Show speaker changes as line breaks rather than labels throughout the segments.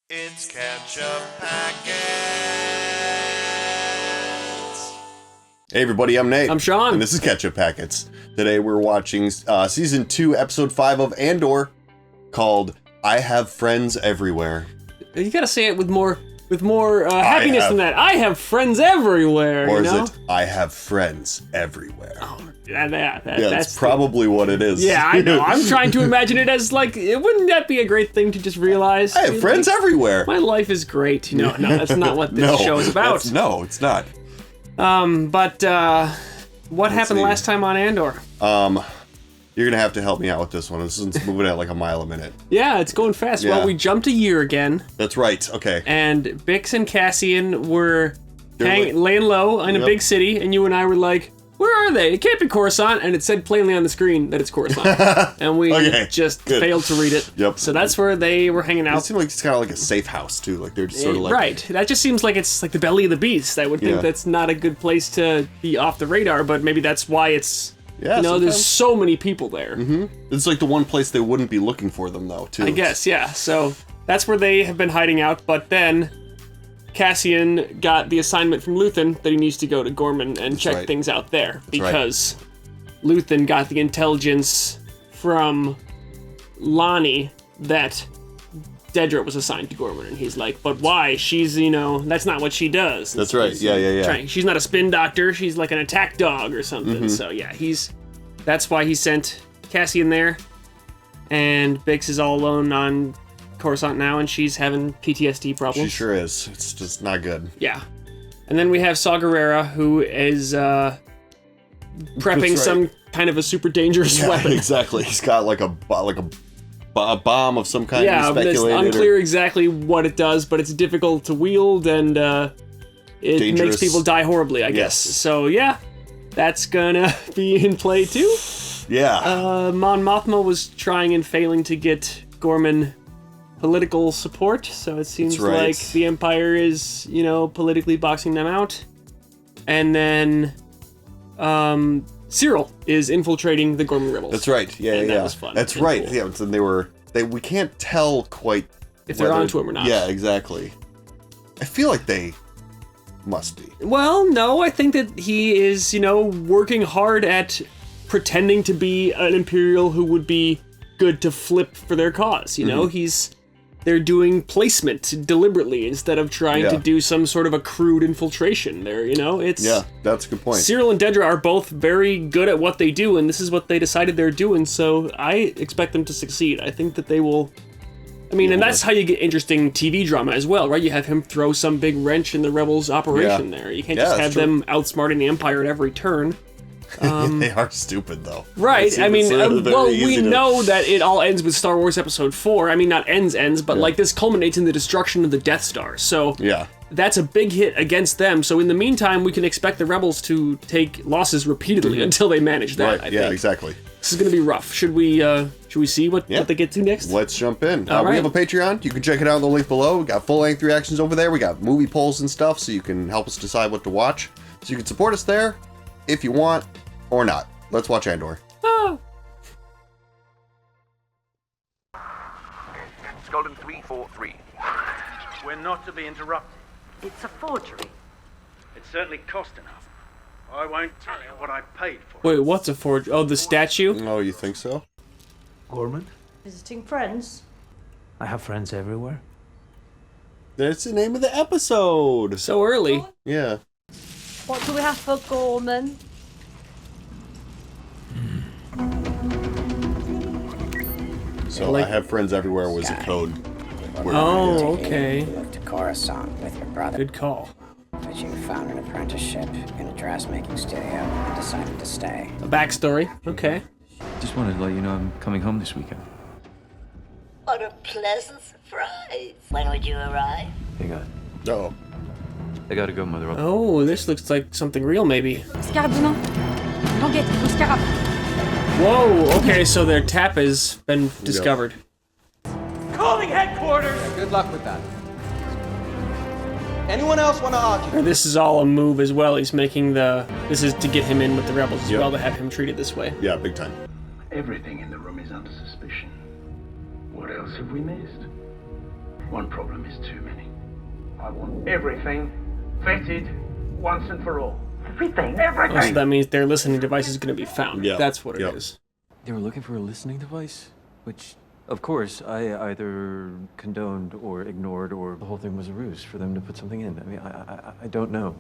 It's Ketchup Packets.
Hey everybody, I'm Nate.
I'm Sean.
And this is Ketchup Packets. Today we're watching Season 2, Episode 5 of ANDOR, called I Have Friends Everywhere.
You gotta say it with more happiness than that. I have friends everywhere.
Or
you know?
is it, I have friends everywhere?
Oh, yeah,
that's probably what it is.
Yeah, I know. I'm trying to imagine it as like, wouldn't that be a great thing to just realize?
I have friends everywhere.
My life is great. No, that's not what this show is about.
No, it's not.
But what happened last time on Andor?
You're gonna have to help me out with this one. This is moving at like a mile a minute.
Yeah, it's going fast.
Yeah.
Well, we jumped a year again.
That's right. Okay.
And Bix and Cassian were laying low in a big city, and you and I were like, where are they? It can't be Coruscant, and it said plainly on the screen that it's Coruscant. And we just failed to read it.
Yep.
So that's where they were hanging out.
It seemed like it's kind of like a safe house, too. Like, they're just sort of like...
Right. That just seems like it's like the belly of the beast. I would think that's not a good place to be off the radar, but maybe that's why it's...
Yeah,
there's so many people there.
Mm-hmm. It's like the one place they wouldn't be looking for them, though, too.
I guess, yeah. So that's where they have been hiding out, but then Cassian got the assignment from Luthen that he needs to go to Gorman and check things out there, because Luthen got the intelligence from Lonnie that Dedra was assigned to Gorman, and he's like, but why? She's, that's not what she does.
That's right, yeah.
She's not a spin doctor, she's like an attack dog or something.
Mm-hmm.
So yeah, that's why he sent Cassian there, and Bix is all alone on Coruscant now, and she's having PTSD problems.
She sure is. It's just not good.
Yeah. And then we have Saw Gerrera, who is prepping some kind of a super dangerous weapon.
Exactly. He's got like a bomb of some kind.
Yeah, it's unclear exactly what it does, but it's difficult to wield, and it
dangerous.
Makes people die horribly, I guess. So yeah, that's gonna be in play too.
Yeah.
Mon Mothma was trying and failing to get Gorman political support, so it seems like the Empire is, politically boxing them out. And then Cyril is infiltrating the Gorman rebels.
That's right. Yeah,
That was fun.
That's right. Cool. Yeah, and we can't tell quite
if they're onto him or not.
Yeah, exactly. I feel like they must be.
Well, no, I think that he is, working hard at pretending to be an Imperial who would be good to flip for their cause. They're doing placement deliberately instead of trying to do some sort of a crude infiltration there,
Yeah, that's a good point.
Cyril and Dedra are both very good at what they do, and this is what they decided they're doing, so I expect them to succeed. I think that they will... and that's how you get interesting TV drama as well, right? You have him throw some big wrench in the Rebels' operation there. You can't just have them outsmarting the Empire at every turn.
They are stupid, though.
Right. We know that it all ends with Star Wars Episode 4. Not ends, but this culminates in the destruction of the Death Star. So that's a big hit against them. So in the meantime, we can expect the Rebels to take losses repeatedly until they manage that. I think.
Exactly.
This is going to be rough. Should we see what they get to next?
Let's jump in. We
right.
have a Patreon. You can check it out in the link below. We got full-length reactions over there. We got movie polls and stuff, so you can help us decide what to watch. So you can support us there if you want or not. Let's watch Andor.
Oh.
Golden 343.
We're not to be interrupted.
It's a forgery.
It certainly cost enough. I won't tell you what I paid for it.
Wait, what's a forge? Oh, the statue?
Oh, you think so?
Gorman?
Visiting friends?
I have friends everywhere.
That's the name of the episode.
So early.
Yeah.
What do we have for Gorman?
So I have friends everywhere was a code.
Oh, okay.
Moved to Coruscant with your brother.
Good call.
But you found an apprenticeship in a dressmaking studio and decided to stay.
A backstory. Okay.
Just wanted to let you know I'm coming home this weekend.
What a pleasant surprise. When would you arrive?
Hang on.
Oh.
I gotta go, Mother.
Oh, this looks like something real, maybe.
Scarab demain. L'enquête, le Scarab.
Whoa, okay, so their tap has been discovered.
Calling headquarters!
Good luck with that. Anyone else want to argue?
Or this is all a move as well. He's making this is to get him in with the rebels as well, to have him treated this way.
Yeah, big time.
Everything in the room is under suspicion. What else have we missed?
One problem is too many. I want everything vetted once and for all. Everything? Everything!
So that means their listening device is going to be found.
Yeah.
That's what it is.
They were looking for a listening device, which, of course, I either condoned or ignored, or the whole thing was a ruse for them to put something in. I mean, I don't know.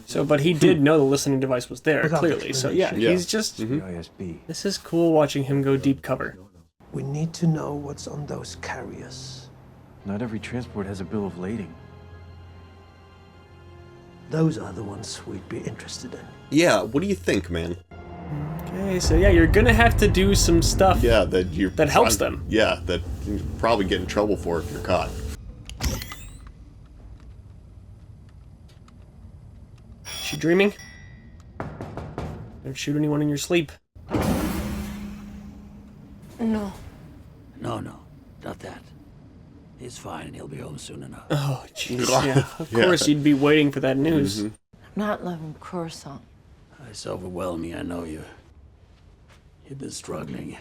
So, but he did know the listening device was there, clearly. So, yeah, he's just...
The ISB.
This is cool watching him go deep cover.
We need to know what's on those carriers.
Not every transport has a bill of lading.
Those are the ones we'd be interested in.
Yeah, what do you think, man?
Okay, so yeah, you're gonna have to do some stuff
that
helps them.
Yeah, that you probably get in trouble for if you're caught.
Is she dreaming? Don't shoot anyone in your sleep.
No.
No, not that. He's fine and he'll be home soon enough.
Oh, jeez. Yeah, of course you'd be waiting for that news.
I'm not loving croissant.
It's overwhelming, I know you. You've been struggling.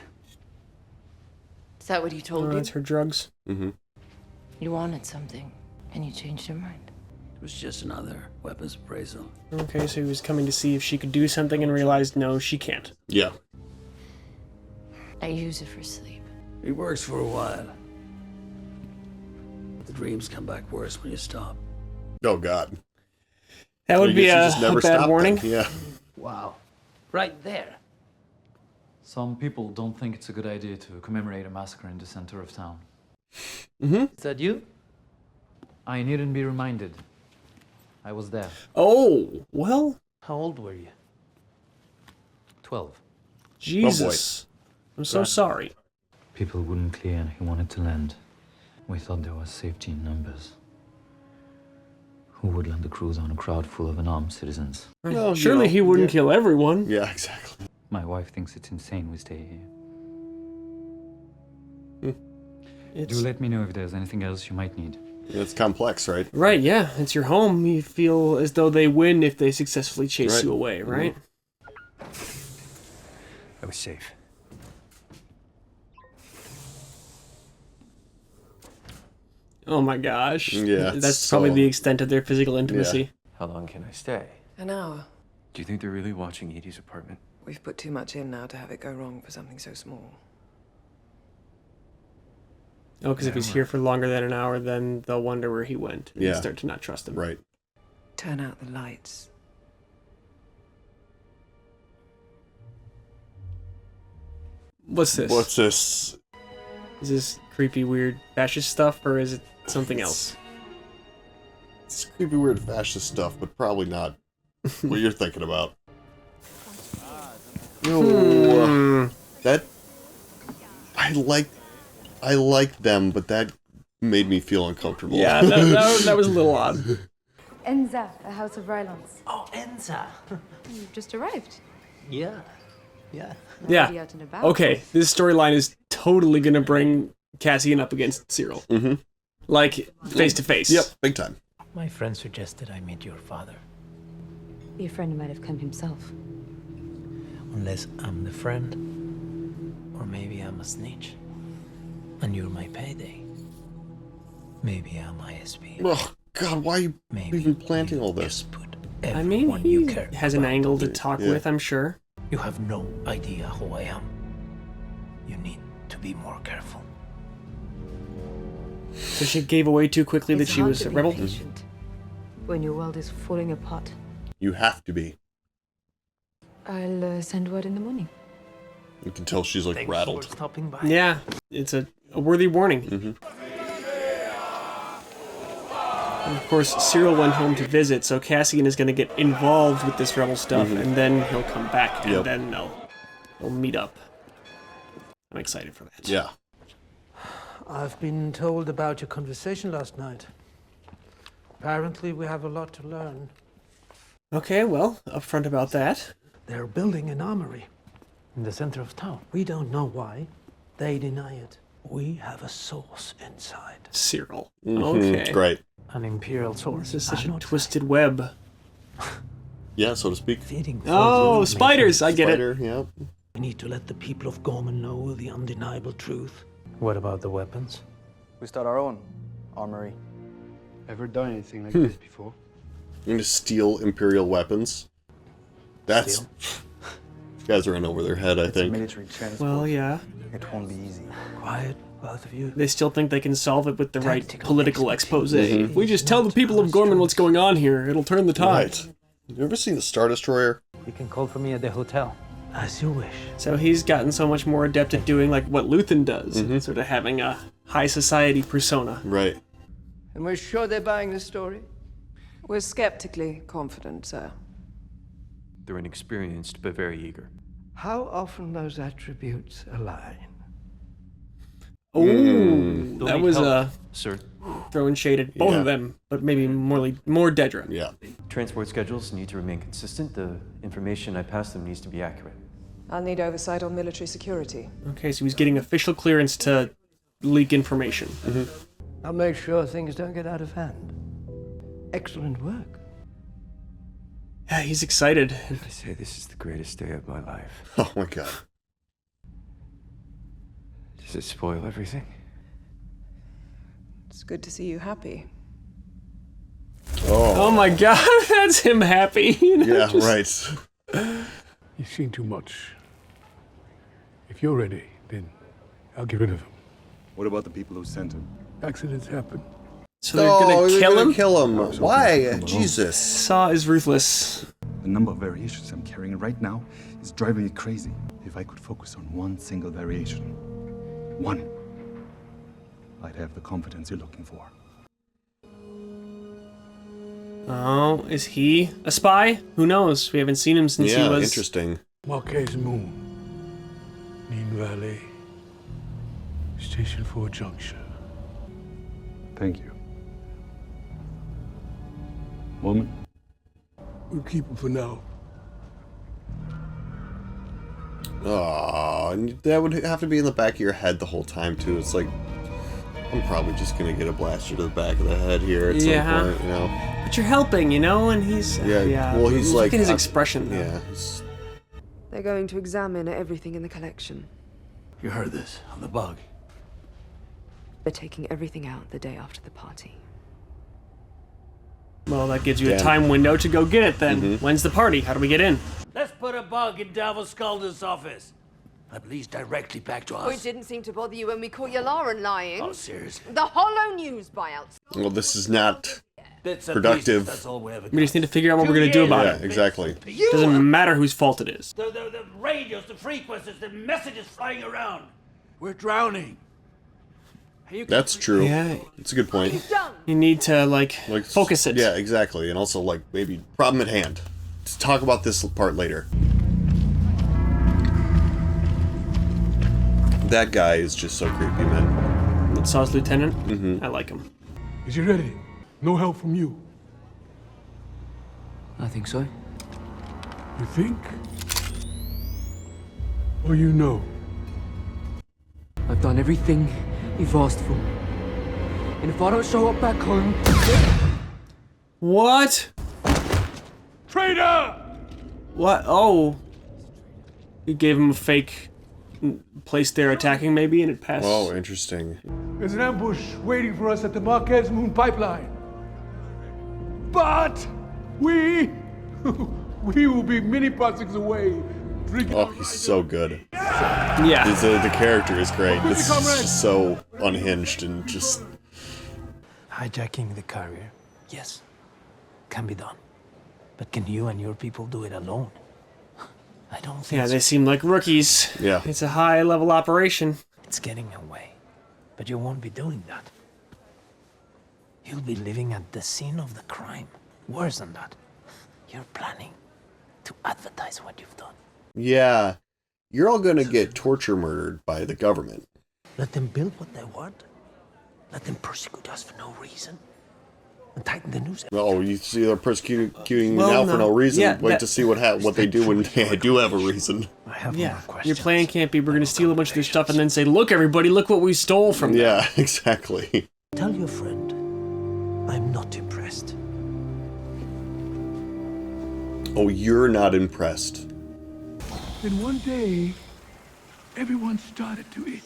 Is that what he told you?
That's her drugs.
You wanted something, and you changed your mind.
It was just another weapons appraisal.
Okay, so he was coming to see if she could do something and realized, no, she can't.
Yeah.
I use it for sleep.
It works for a while. But the dreams come back worse when you stop.
Oh, God.
That would be a bad
stop
warning.
Then. Yeah.
Wow. Right there.
Some people don't think it's a good idea to commemorate a massacre in the center of town.
Is that you?
I needn't be reminded. I was there.
Oh, well.
How old were you?
12.
Jesus. I'm so sorry.
People wouldn't clear. He wanted to land. We thought there was safety in numbers. Who would land a cruiser on a crowd full of unarmed citizens?
Well, surely he wouldn't kill everyone.
Yeah, exactly.
My wife thinks it's insane we stay here. Do let me know if there's anything else you might need.
It's complex, right?
Right, yeah. It's your home. You feel as though they win if they successfully chase you away, right?
I was safe.
Oh my gosh.
Yeah.
That's probably the extent of their physical intimacy.
Yeah.
How long can I stay?
An hour.
Do you think they're really watching Edie's apartment?
We've put too much in now to have it go wrong for something so small.
Oh, because if he's here for longer than an hour, then they'll wonder where he went. And start to not trust him.
Right.
Turn out the lights.
What's this?
What's this?
Is this creepy, weird fascist stuff, or is it something else?
It's creepy, weird fascist stuff, but probably not what you're thinking about. That I like them, but that made me feel uncomfortable.
Yeah, that was a little odd.
Enza, a house of violence.
Oh, Enza!
You've just arrived.
Yeah.
Yeah.
Out and about.
Okay, this storyline is totally gonna bring Cassian up against Cyril. Like, face to face.
Yep, big time.
My friend suggested I meet your father.
Your friend might have come himself.
Unless I'm the friend. Or maybe I'm a snitch. And you're my payday. Maybe I'm ISB.
Oh, God, why are you even planting all this?
I mean, he has an angle to talk with, I'm sure.
You have no idea who I am. You need to be more careful.
So she gave away too quickly that she was a rebel?
Patient when your world is falling apart.
You have to be.
I'll send word in the morning.
You can tell she's like rattled.
Stopping by.
Yeah, it's a worthy warning. And of course, Cyril went home to visit, so Cassian is going to get involved with this rebel stuff, and then he'll come back, and then they'll meet up. I'm excited for that.
Yeah.
I've been told about your conversation last night. Apparently, we have a lot to learn.
Okay, well, upfront about that.
They're building an armory in the center of town. We don't know why. They deny it. We have a source inside.
Cyril. Okay.
Great.
An imperial source.
This is such a twisted web.
Yeah, so to speak.
Oh, spiders! I get it.
Yeah.
We need to let the people of Gorman know the undeniable truth. What about the weapons?
We start our own armory.
Ever done anything like this before?
You're gonna steal Imperial weapons? That's... These guys are in over their head, I think.
Military transport.
Well, yeah.
It won't be easy.
Quiet, both of you.
They still think they can solve it with the right political expose.
Mhm.
If we just tell the people of Gorman what's going on here, it'll turn the tide.
Right. You ever seen the Star Destroyer?
You can call for me at the hotel. As you wish.
So he's gotten so much more adept at doing like what Luthen does, sort of having a high society persona.
Right.
And we're sure they're buying the story?
We're skeptically confident, sir.
They're inexperienced, but very eager.
How often those attributes align?
Oh, that was
Sir.
throwing shade at both of them, but maybe more Dedra.
Yeah.
Transport schedules need to remain consistent. The information I pass them needs to be accurate.
I'll need oversight on military security.
Okay, so he's getting official clearance to leak information.
I'll make sure things don't get out of hand. Excellent work.
Yeah, he's excited.
I say this is the greatest day of my life.
Oh my god.
Does it spoil everything?
It's good to see you happy.
Oh my god, that's him happy.
Yeah, right.
You've seen too much. If you're ready, then I'll get rid of him.
What about the people who sent him?
Accidents happen.
So they're gonna kill him?
Kill him. Why? Jesus.
Saw is ruthless.
The number of variations I'm carrying right now is driving me crazy. If I could focus on one single variation, one, I'd have the confidence you're looking for.
Oh, is he a spy? Who knows? We haven't seen him since he was...
interesting.
Marquez Moon. Neen Valley. Station 4 Junction.
Thank you. Woman?
We'll keep him for now.
Oh, and that would have to be in the back of your head the whole time, too. It's like, I'm probably just gonna get a blaster to the back of the head here at some point, you know?
But you're helping, you know, and he's...
well, he's
look
like...
at his expression, though.
Yeah.
They're going to examine everything in the collection.
You heard this on the bug.
They're taking everything out the day after the party.
Well, that gives you a time window to go get it, then. When's the party? How do we get in?
Let's put a bug in Davos Skalda's office. That leads directly back to us.
It didn't seem to bother you when we caught Yalaran lying.
Oh, seriously?
The Hollow News buyouts.
Well, this is not
Bits and
productive.
pieces, that's all we ever
We just need to figure out what we're gonna do about it.
Yeah, exactly.
Doesn't matter whose fault it is.
The radios, the frequencies, the messages flying around. We're drowning.
That's true.
Yeah.
It's a good point.
You need to, like focus it.
Yeah, exactly. And also, like, maybe problem at hand. Let's talk about this part later. That guy is just so creepy, man.
That Saw's lieutenant? I like him.
Is he ready? No help from you.
I think so.
You think? Or you know?
I've done everything you've asked for. And if I don't show up back home...
What?
Traitor!
What? Oh. You gave him a fake place they're attacking, maybe, and it passed.
Oh, interesting.
There's an ambush waiting for us at the Marquez Moon pipeline. But we will be many passings away.
Oh, he's so good.
Yeah.
The character is great. This is just so unhinged and just...
Hijacking the carrier, yes, can be done. But can you and your people do it alone? I don't think
Yeah,
so.
they seem like rookies.
Yeah.
It's a high-level operation.
It's getting away. But you won't be doing that. You'll be living at the scene of the crime. Worse than that. You're planning to advertise what you've done.
Yeah. You're all gonna get torture murdered by the government.
Let them build what they want. Let them persecute us for no reason. And tighten the news.
Oh, you see they're persecuting you
Well,
now for
no.
no reason.
Yeah,
Wait to see what they do when they do have a reason.
I have
Yeah.
more questions.
Your plan can't be we're gonna steal a bunch of their stuff and then say, look, everybody, look what we stole from them.
Yeah, exactly.
Tell your friend, I'm not impressed.
Oh, you're not impressed.
Then one day, everyone started to itch.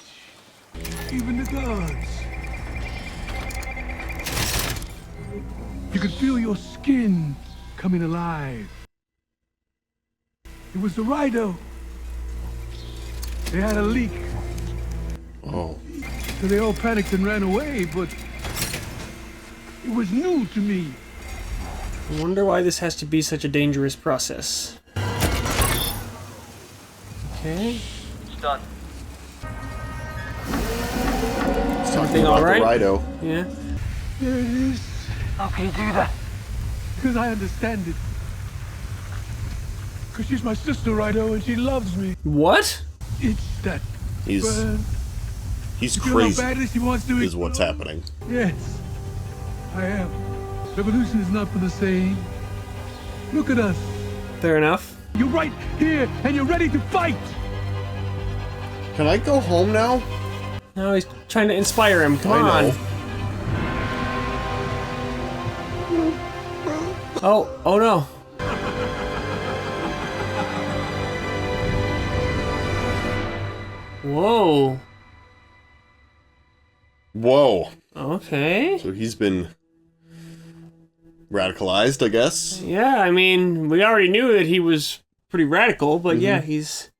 Even the guards. You could feel your skin coming alive. It was the Rhino. They had a leak.
Oh.
So they all panicked and ran away, but it was new to me.
I wonder why this has to be such a dangerous process. Okay.
It's done.
Something all right?
The Rhino.
Yeah.
There it is.
How can you do that?
Because I understand it. Because she's my sister, Rhino, and she loves me.
What?
It's that
He's
burn.
he's
You feel how
crazy.
badly she wants to
Is what's happening.
Yes, I am. Revolution is not for the same. Look at us.
Fair enough.
You're right here, and you're ready to fight.
Can I go home now?
No, he's trying to inspire him. Come on. Oh no. Whoa.
Whoa.
Okay.
So he's been radicalized, I guess.
Yeah, I mean, we already knew that he was pretty radical, but yeah, he's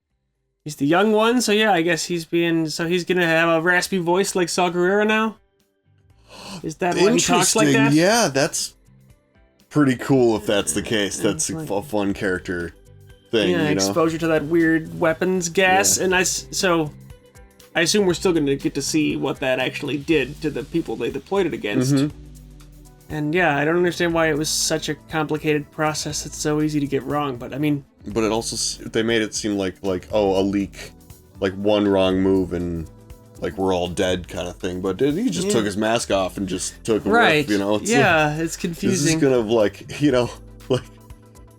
the young one, so yeah, I guess he's gonna have a raspy voice like Saw Gerrera now? Is that why he talks like that?
Yeah, that's pretty cool if that's the case. That's a fun character thing,
Yeah,
you know?
exposure to that weird weapons gas, and I assume we're still gonna get to see what that actually did to the people they deployed it against. And yeah, I don't understand why it was such a complicated process. It's so easy to get wrong, but I mean...
But it also, they made it seem like oh, a leak, like one wrong move and like we're all dead kind of thing. But he just took his mask off and just took a whiff, you know? It's
it's confusing.
This is gonna like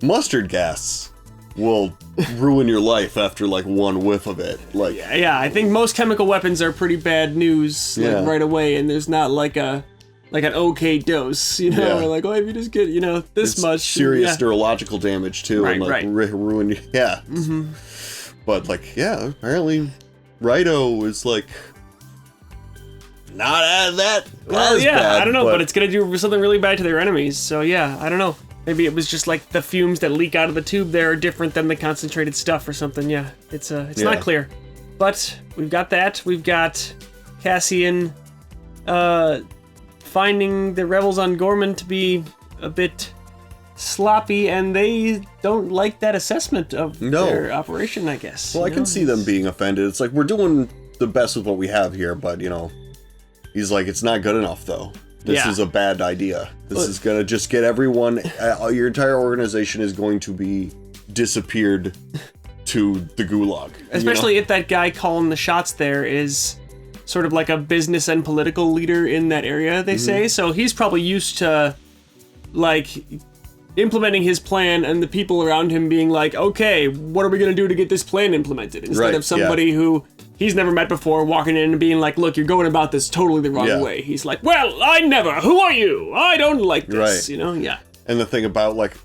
mustard gas will ruin your life after like one whiff of it. Like
yeah, I think most chemical weapons are pretty bad news right away, and there's not like an okay dose, you know, or like, oh, if you just get, this much.
Serious neurological damage too, and like ruin you. Yeah. But like, yeah, apparently Rhino is like not as that.
Well,
as
yeah,
bad,
I don't know, but it's gonna do something really bad to their enemies. So yeah, I don't know. Maybe it was just like the fumes that leak out of the tube there are different than the concentrated stuff or something. Yeah, it's not clear. But we've got that. We've got Cassian finding the rebels on Gorman to be a bit sloppy, and they don't like that assessment of their operation, I guess.
Well, I can see them being offended. It's like, we're doing the best with what we have here, but, he's like, it's not good enough, though. This is a bad idea. This is going to just get everyone, your entire organization is going to be disappeared to the gulag.
Especially if that guy calling the shots there is sort of like a business and political leader in that area, they say. So he's probably used to, like, implementing his plan and the people around him being like, okay, what are we going to do to get this plan implemented? Instead of somebody who he's never met before walking in and being like, look, you're going about this totally the wrong way. He's like, well, I never. Who are you? I don't like this, Yeah.
And the thing about, like,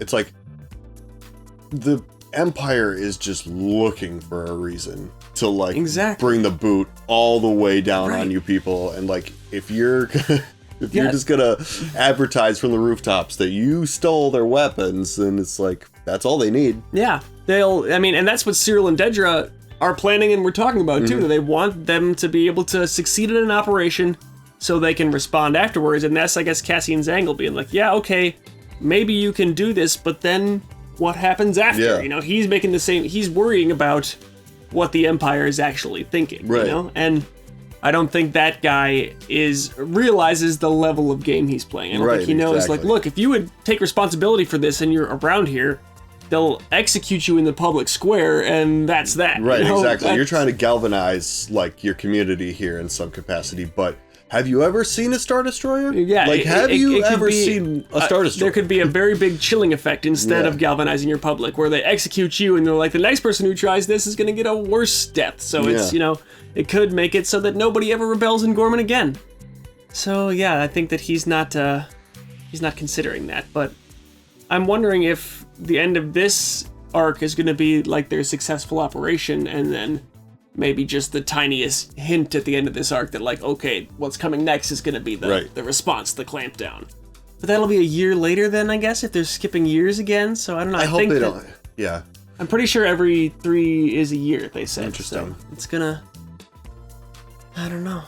it's like the Empire is just looking for a reason to, like, bring the boot all the way down on you people. And, like, if you're you're just gonna advertise from the rooftops that you stole their weapons, then it's like, that's all they need.
Yeah. And that's what Cyril and Dedra are planning and we're talking about too. They want them to be able to succeed in an operation so they can respond afterwards. And that's, I guess, Cassian's angle, being like, yeah, okay, maybe you can do this, but then what happens after? He's making he's worrying about what the Empire is actually thinking, And I don't think that guy realizes the level of game he's playing. I don't think he knows, like, look, if you would take responsibility for this and you're around here, they'll execute you in the public square, and that's that.
Right, exactly. You're trying to galvanize, like, your community here in some capacity, but have you ever seen a Star Destroyer?
Yeah.
Like, have you ever seen a Star Destroyer?
There could be a very big chilling effect instead of galvanizing your public, where they execute you, and they're like, the next person who tries this is going to get a worse death. So it's, it could make it so that nobody ever rebels in Gorman again. So yeah, I think that he's not considering that, but I'm wondering if the end of this arc is going to be like their successful operation, and then maybe just the tiniest hint at the end of this arc that, like, okay, what's coming next is going to be the response, the clampdown. But that'll be a year later then, I guess, if they're skipping years again. So I don't know.
I hope they don't. Yeah.
I'm pretty sure every 3 is a year, they said.
Interesting.
So it's gonna... I don't know.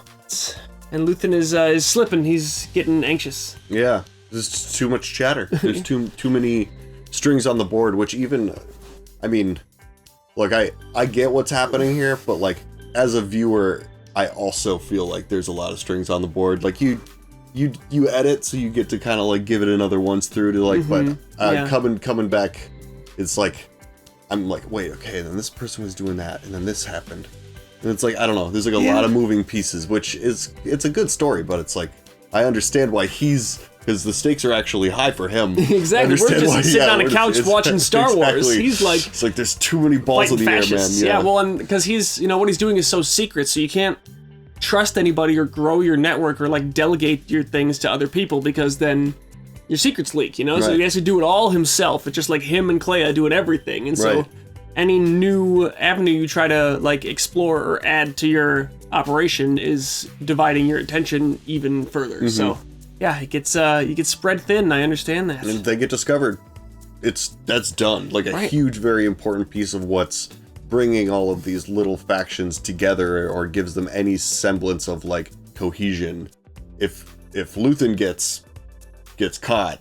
And Luthen is slipping. He's getting anxious.
Yeah. There's just too much chatter. There's too many strings on the board, which even... I mean, look, I get what's happening here, but, like, as a viewer, I also feel like there's a lot of strings on the board. Like, you edit, so you get to kind of, like, give it another once through to, like, but coming back, it's like... I'm like, wait, okay, then this person was doing that, and then this happened. And it's like, I don't know, there's like a lot of moving pieces, which is, it's a good story, but it's like, I understand why because the stakes are actually high for him.
Exactly, we're just sitting on a couch watching Star Wars. He's like...
It's like, there's too many balls in the air, man.
Yeah, well, and because he's, what he's doing is so secret, so you can't trust anybody or grow your network or, like, delegate your things to other people, because then... your secrets leak, So he has to do it all himself. It's just like him and Clea doing everything. And so any new avenue you try to like explore or add to your operation is dividing your attention even further. So yeah, you get spread thin. I understand that.
And they get discovered. That's done. Like a huge, very important piece of what's bringing all of these little factions together or gives them any semblance of like cohesion. If Luthen gets caught,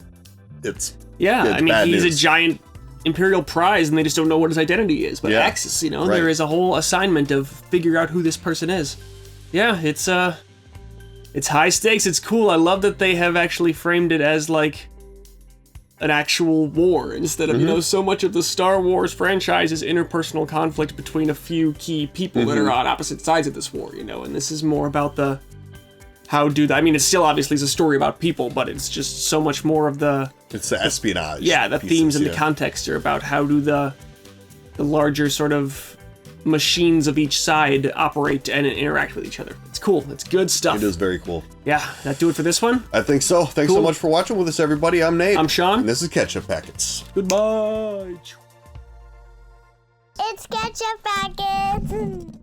it's
I mean, he's
news.
A giant Imperial prize and they just don't know what his identity is. But Axis, there is a whole assignment of figure out who this person is. Yeah, it's high stakes. It's cool. I love that they have actually framed it as like an actual war instead of so much of the Star Wars franchise is interpersonal conflict between a few key people that are on opposite sides of this war. And this is more about the I mean, it still obviously is a story about people, but it's just so much more of the...
It's the espionage.
Yeah, the themes and the context are about how do the larger sort of machines of each side operate and interact with each other. It's cool. It's good stuff.
It is very cool.
Yeah, that do it for this one?
I think so. Thanks so much for watching with us, everybody. I'm Nate.
I'm Sean.
And this is Ketchup Packets.
Goodbye.
It's Ketchup Packets.